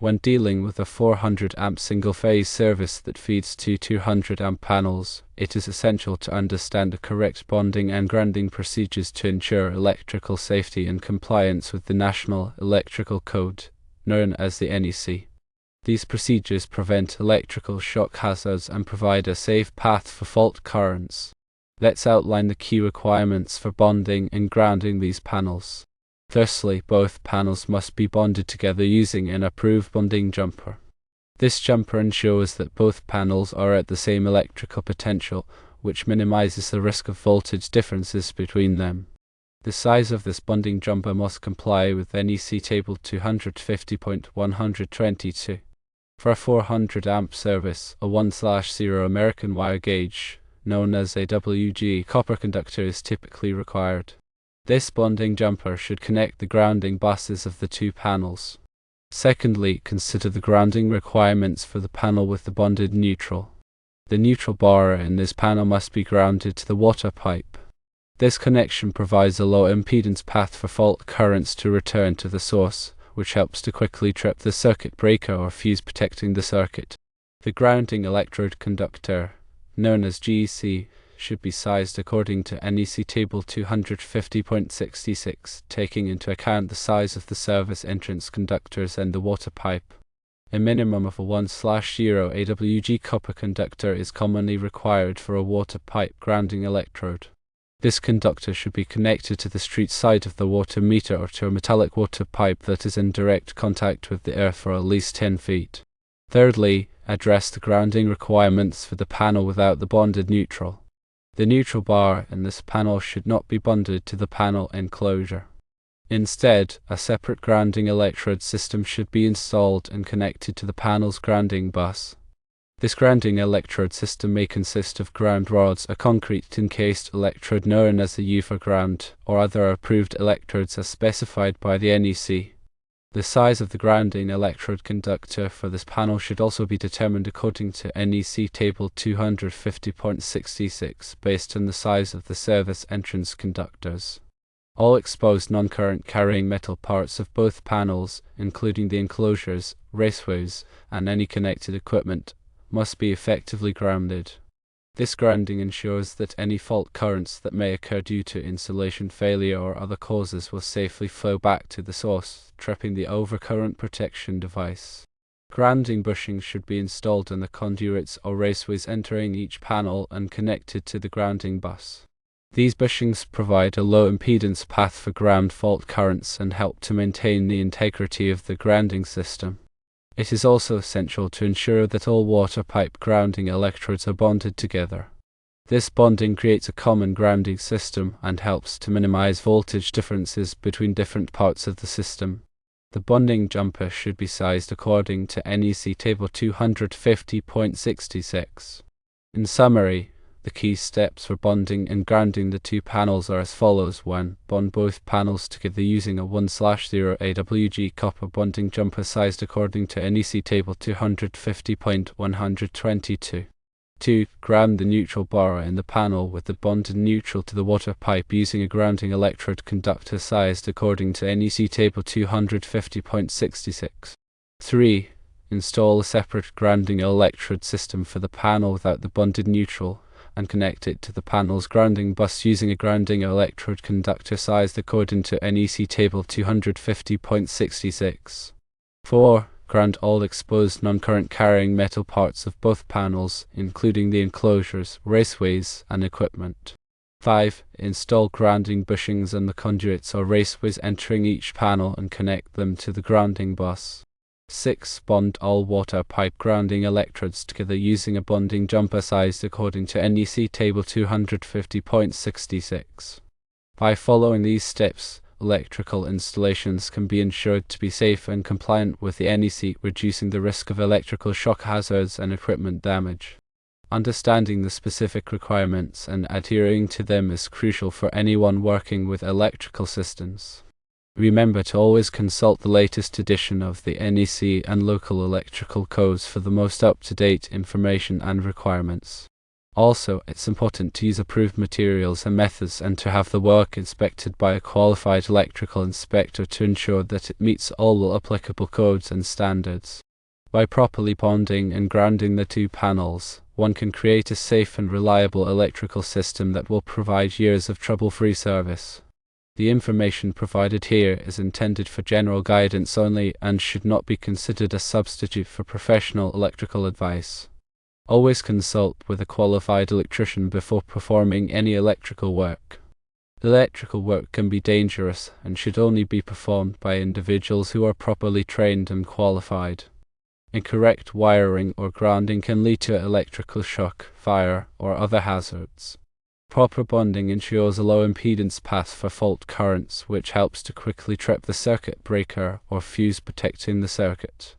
When dealing with a 400 amp single-phase service that feeds two 200 amp panels, it is essential to understand the correct bonding and grounding procedures to ensure electrical safety and compliance with the National Electrical Code, known as the NEC. These procedures prevent electrical shock hazards and provide a safe path for fault currents. Let's outline the key requirements for bonding and grounding these panels. Firstly, both panels must be bonded together using an approved bonding jumper. This jumper ensures that both panels are at the same electrical potential, which minimizes the risk of voltage differences between them. The size of this bonding jumper must comply with NEC Table 250.122. For a 400 amp service, a 1/0 American wire gauge, known as a WG copper conductor, is typically required. This bonding jumper should connect the grounding buses of the two panels. Secondly, consider the grounding requirements for the panel with the bonded neutral. The neutral bar in this panel must be grounded to the water pipe. This connection provides a low impedance path for fault currents to return to the source, which helps to quickly trip the circuit breaker or fuse protecting the circuit. The grounding electrode conductor, known as GEC, should be sized according to NEC Table 250.66, taking into account the size of the service entrance conductors and the water pipe. A minimum of a 1/0 AWG copper conductor is commonly required for a water pipe grounding electrode. This conductor should be connected to the street side of the water meter or to a metallic water pipe that is in direct contact with the earth for at least 10 feet. Thirdly, address the grounding requirements for the panel without the bonded neutral. The neutral bar in this panel should not be bonded to the panel enclosure. Instead, a separate grounding electrode system should be installed and connected to the panel's grounding bus. This grounding electrode system may consist of ground rods, a concrete encased electrode known as the UFA ground, or other approved electrodes as specified by the NEC. The size of the grounding electrode conductor for this panel should also be determined according to NEC Table 250.66 based on the size of the service entrance conductors. All exposed non-current carrying metal parts of both panels, including the enclosures, raceways, and any connected equipment, must be effectively grounded. This grounding ensures that any fault currents that may occur due to insulation failure or other causes will safely flow back to the source, tripping the overcurrent protection device. Grounding bushings should be installed in the conduits or raceways entering each panel and connected to the grounding bus. These bushings provide a low impedance path for ground fault currents and help to maintain the integrity of the grounding system. It is also essential to ensure that all water pipe grounding electrodes are bonded together. This bonding creates a common grounding system and helps to minimize voltage differences between different parts of the system. The bonding jumper should be sized according to NEC Table 250.66. In summary, the key steps for bonding and grounding the two panels are as follows. 1. Bond both panels together using a 1/0 AWG copper bonding jumper sized according to NEC Table 250.122. 2. Ground the neutral bar in the panel with the bonded neutral to the water pipe using a grounding electrode conductor sized according to NEC Table 250.66. 3. Install a separate grounding electrode system for the panel without the bonded neutral, and connect it to the panel's grounding bus using a grounding electrode conductor sized according to NEC Table 250.66. 4. Ground all exposed non-current carrying metal parts of both panels, including the enclosures, raceways, and equipment. 5. Install grounding bushings in the conduits or raceways entering each panel and connect them to the grounding bus. 6. Bond all water pipe grounding electrodes together using a bonding jumper sized according to NEC Table 250.66. By following these steps, electrical installations can be ensured to be safe and compliant with the NEC, reducing the risk of electrical shock hazards and equipment damage. Understanding the specific requirements and adhering to them is crucial for anyone working with electrical systems. Remember to always consult the latest edition of the NEC and local electrical codes for the most up-to-date information and requirements. Also, it's important to use approved materials and methods and to have the work inspected by a qualified electrical inspector to ensure that it meets all applicable codes and standards. By properly bonding and grounding the two panels, one can create a safe and reliable electrical system that will provide years of trouble-free service. The information provided here is intended for general guidance only and should not be considered a substitute for professional electrical advice. Always consult with a qualified electrician before performing any electrical work. Electrical work can be dangerous and should only be performed by individuals who are properly trained and qualified. Incorrect wiring or grounding can lead to electrical shock, fire, or other hazards. Proper bonding ensures a low impedance path for fault currents, which helps to quickly trip the circuit breaker or fuse protecting the circuit.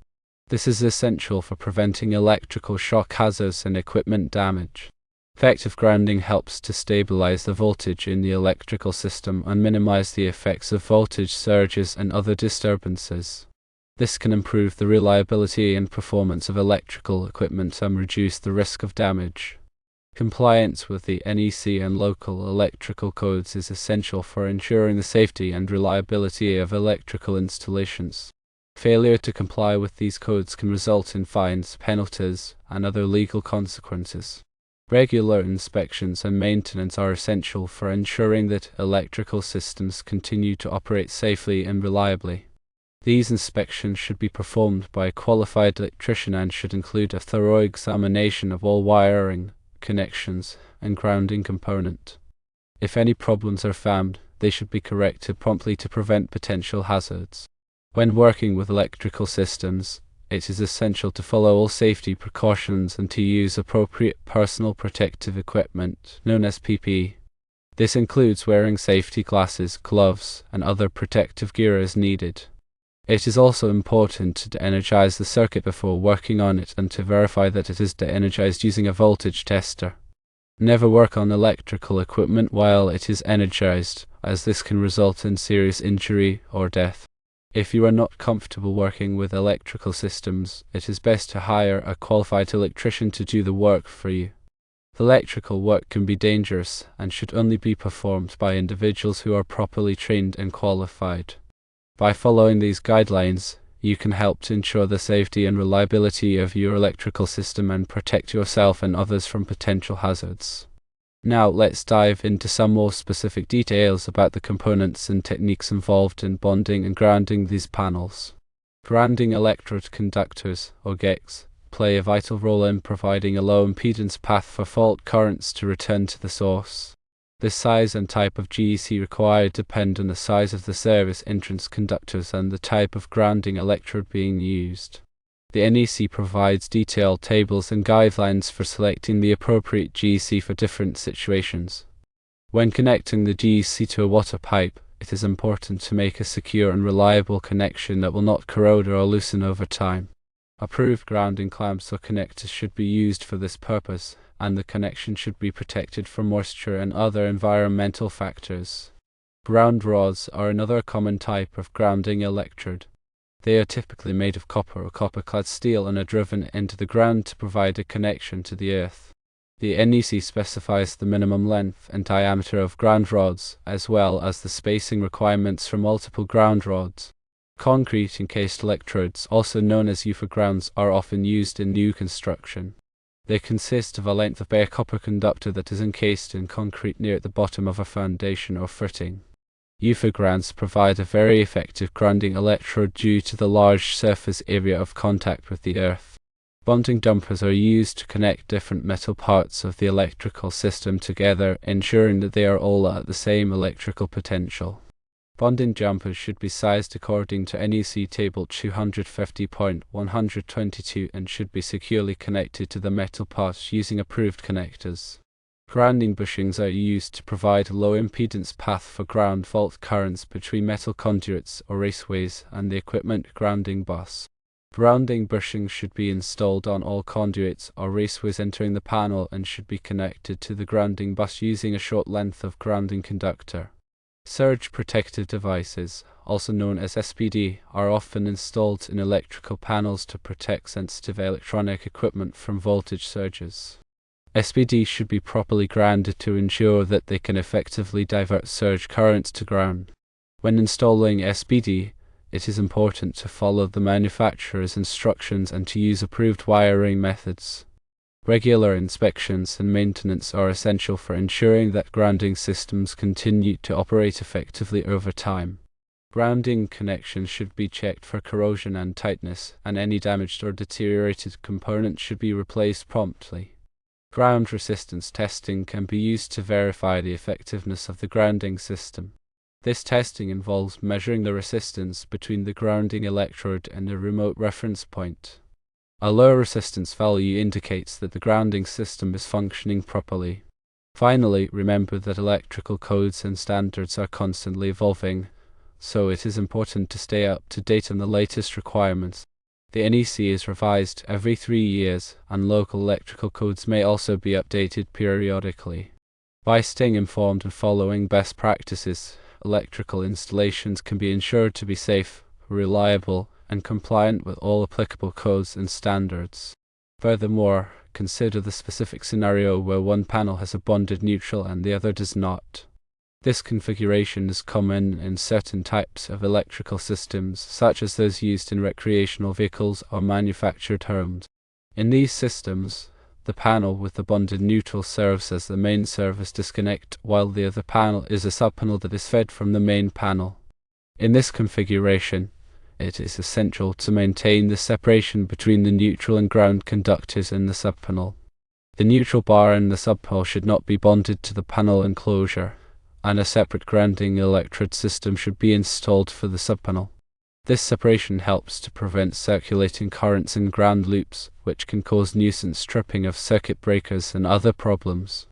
This is essential for preventing electrical shock hazards and equipment damage. Effective grounding helps to stabilize the voltage in the electrical system and minimize the effects of voltage surges and other disturbances. This can improve the reliability and performance of electrical equipment and reduce the risk of damage. Compliance with the NEC and local electrical codes is essential for ensuring the safety and reliability of electrical installations. Failure to comply with these codes can result in fines, penalties, and other legal consequences. Regular inspections and maintenance are essential for ensuring that electrical systems continue to operate safely and reliably. These inspections should be performed by a qualified electrician and should include a thorough examination of all wiring, connections, and grounding component. If any problems are found, they should be corrected promptly to prevent potential hazards. When working with electrical systems, it is essential to follow all safety precautions and to use appropriate personal protective equipment, known as PPE. This includes wearing safety glasses, gloves, and other protective gear as needed. It is also important to de-energize the circuit before working on it and to verify that it is de-energized using a voltage tester. Never work on electrical equipment while it is energized, as this can result in serious injury or death. If you are not comfortable working with electrical systems, it is best to hire a qualified electrician to do the work for you. Electrical work can be dangerous and should only be performed by individuals who are properly trained and qualified. By following these guidelines, you can help to ensure the safety and reliability of your electrical system and protect yourself and others from potential hazards. Now let's dive into some more specific details about the components and techniques involved in bonding and grounding these panels. Grounding electrode conductors, or GECs, play a vital role in providing a low impedance path for fault currents to return to the source. The size and type of GEC required depend on the size of the service entrance conductors and the type of grounding electrode being used. The NEC provides detailed tables and guidelines for selecting the appropriate GEC for different situations. When connecting the GEC to a water pipe, it is important to make a secure and reliable connection that will not corrode or loosen over time. Approved grounding clamps or connectors should be used for this purpose, and the connection should be protected from moisture and other environmental factors. Ground rods are another common type of grounding electrode. They are typically made of copper or copper-clad steel and are driven into the ground to provide a connection to the earth. The NEC specifies the minimum length and diameter of ground rods, as well as the spacing requirements for multiple ground rods. Concrete encased electrodes, also known as UFA grounds, are often used in new construction. They consist of a length of bare copper conductor that is encased in concrete near the bottom of a foundation or footing. UFA grounds provide a very effective grounding electrode due to the large surface area of contact with the earth. Bonding jumpers are used to connect different metal parts of the electrical system together, ensuring that they are all at the same electrical potential. Bonding jumpers should be sized according to NEC Table 250.122 and should be securely connected to the metal parts using approved connectors. Grounding bushings are used to provide a low impedance path for ground fault currents between metal conduits or raceways and the equipment grounding bus. Grounding bushings should be installed on all conduits or raceways entering the panel and should be connected to the grounding bus using a short length of grounding conductor. Surge protective devices, also known as SPD, are often installed in electrical panels to protect sensitive electronic equipment from voltage surges. SPD should be properly grounded to ensure that they can effectively divert surge currents to ground. When installing SPD, it is important to follow the manufacturer's instructions and to use approved wiring methods. Regular inspections and maintenance are essential for ensuring that grounding systems continue to operate effectively over time. Grounding connections should be checked for corrosion and tightness, and any damaged or deteriorated components should be replaced promptly. Ground resistance testing can be used to verify the effectiveness of the grounding system. This testing involves measuring the resistance between the grounding electrode and a remote reference point. A low resistance value indicates that the grounding system is functioning properly. Finally, remember that electrical codes and standards are constantly evolving, so it is important to stay up to date on the latest requirements. The NEC is revised every 3 years, and local electrical codes may also be updated periodically. By staying informed and following best practices, electrical installations can be ensured to be safe, reliable, and compliant with all applicable codes and standards. Furthermore, consider the specific scenario where one panel has a bonded neutral and the other does not. This configuration is common in certain types of electrical systems, such as those used in recreational vehicles or manufactured homes. In these systems, the panel with the bonded neutral serves as the main service disconnect, while the other panel is a subpanel that is fed from the main panel. In this configuration, it is essential to maintain the separation between the neutral and ground conductors in the subpanel. The neutral bar in the subpanel should not be bonded to the panel enclosure, and a separate grounding electrode system should be installed for the subpanel. This separation helps to prevent circulating currents in ground loops, which can cause nuisance tripping of circuit breakers and other problems.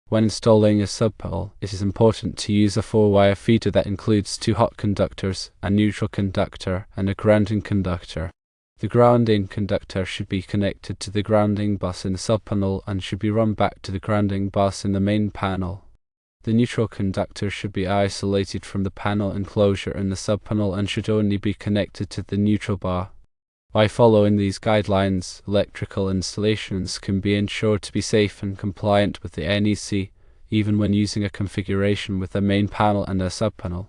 When installing a subpanel, it is important to use a 4-wire feeder that includes 2 hot conductors, a neutral conductor, and a grounding conductor. The grounding conductor should be connected to the grounding bus in the subpanel and should be run back to the grounding bus in the main panel. The neutral conductor should be isolated from the panel enclosure in the subpanel and should only be connected to the neutral bar. By following these guidelines, electrical installations can be ensured to be safe and compliant with the NEC, even when using a configuration with a main panel and a subpanel.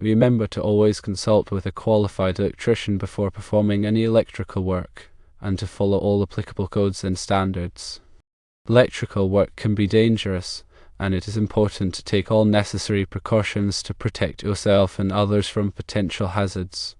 Remember to always consult with a qualified electrician before performing any electrical work, and to follow all applicable codes and standards. Electrical work can be dangerous, and it is important to take all necessary precautions to protect yourself and others from potential hazards.